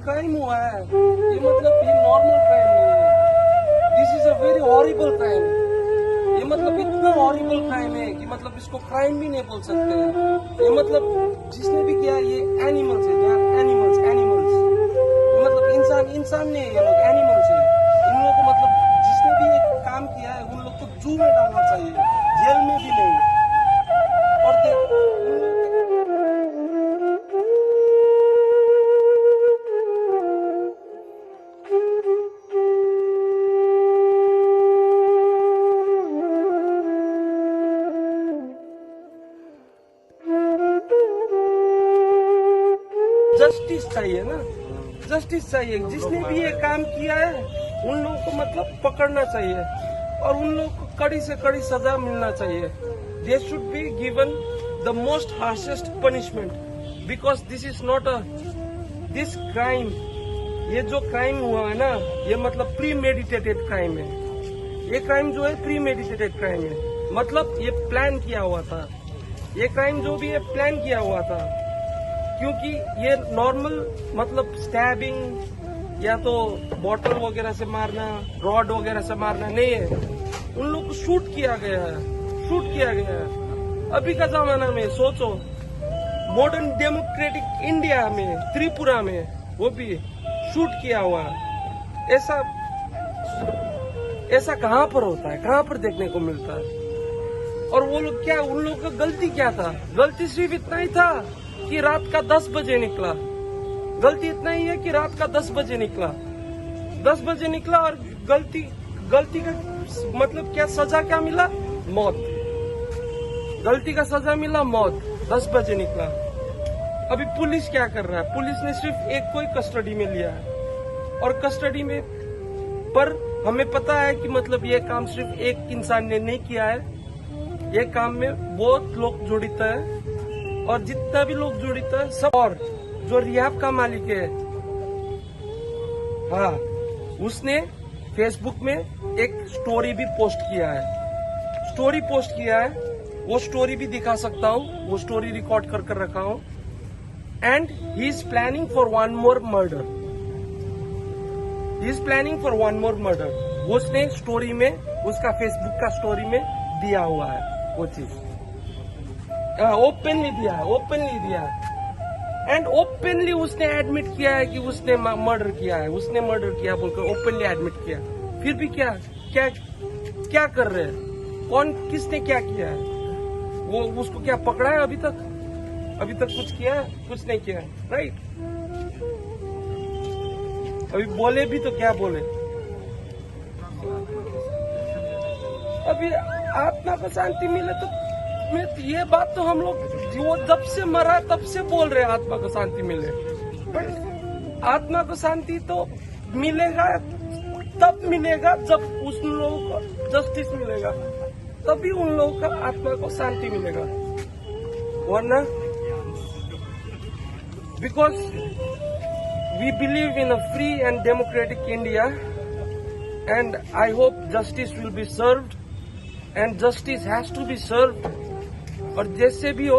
Crime हुआ है ये मतलब ये नॉर्मल क्राइम नहीं है। This is a very horrible crime. ये मतलब इतना हॉरिबल क्राइम है कि मतलब इसको क्राइम भी नहीं बोल सकते हैं। ये मतलब जिसने भी किया ये एनिमल्स है, एनिमल्स एनिमल्स। ये मतलब इंसान नहीं है, ये लोग एनिमल्स है। इन लोगों को मतलब जिसने भी ये काम किया है उन लोग को जू में डालना चाहिए, जेल में भी नहीं। और जस्टिस चाहिए ना, जस्टिस चाहिए। जिसने भी ये काम किया है उन लोगों को मतलब पकड़ना चाहिए और उन लोगों को कड़ी से कड़ी सजा मिलना चाहिए। They should be given the most harshest punishment because this is not a this crime. ये जो क्राइम हुआ है ना ये मतलब प्री मेडिटेटेड क्राइम है। ये क्राइम जो है प्री मेडिटेटेड क्राइम है, मतलब ये प्लान किया हुआ था। ये क्राइम जो भी है प्लान किया हुआ था, क्योंकि ये नॉर्मल मतलब स्टैबिंग या तो बॉटल वगैरह से मारना, रॉड वगैरह से मारना नहीं है। उन लोग को शूट किया गया है, शूट किया गया है। अभी का जमाना में सोचो, मॉडर्न डेमोक्रेटिक इंडिया में, त्रिपुरा में वो भी शूट किया हुआ है। ऐसा कहाँ पर होता है, कहाँ पर देखने को मिलता है? और वो लोग क्या, उन लोगों का गलती क्या था? गलती सिर्फ इतना ही था कि रात का 10 बजे निकला। गलती इतना ही है कि रात का 10 बजे निकला, 10 बजे निकला और गलती का मतलब क्या, सजा क्या मिला? मौत। गलती का सजा मिला मौत। 10 बजे निकला। अभी पुलिस क्या कर रहा है? पुलिस ने सिर्फ एक को ही कस्टडी में लिया है और कस्टडी में पर हमें पता है कि मतलब ये काम सिर्फ एक इंसान ने नहीं किया है। ये काम में बहुत लोग जड़ित है और जितना भी लोग जड़ित है सब। और जो रियाब का मालिक है, हाँ, उसने फेसबुक में एक स्टोरी भी पोस्ट किया है। स्टोरी पोस्ट किया है, वो स्टोरी भी दिखा सकता हूँ। वो स्टोरी रिकॉर्ड कर रखा हूँ। And he is planning for one more murder. He is planning for one more murder. उसने स्टोरी में, उसका फेसबुक का स्टोरी में दिया हुआ है वो चीज। ओपनली दिया है, ओपनली दिया है। एंड ओपनली उसने एडमिट किया है कि उसने मर्डर किया है, उसने मर्डर किया बोलकर ओपनली एडमिट किया। फिर भी क्या क्या क्या कर रहे हैं? कौन, किसने क्या किया है? वो उसको क्या पकड़ा है अभी तक? अभी तक कुछ किया है? कुछ नहीं किया है, राइट? अभी बोले भी तो क्या बोले? अभी आत्मा को शांति मिले तो ये बात तो हम लोग वो जब से मरा तब से बोल रहे हैं आत्मा को शांति मिले। बट आत्मा को शांति तो मिलेगा तब मिलेगा जब उस लोगों को जस्टिस मिलेगा, तभी उन लोगों का आत्मा को शांति मिलेगा। वरना because we believe in a free and democratic India and I hope justice will be served and justice has to be served. और जैसे भी हो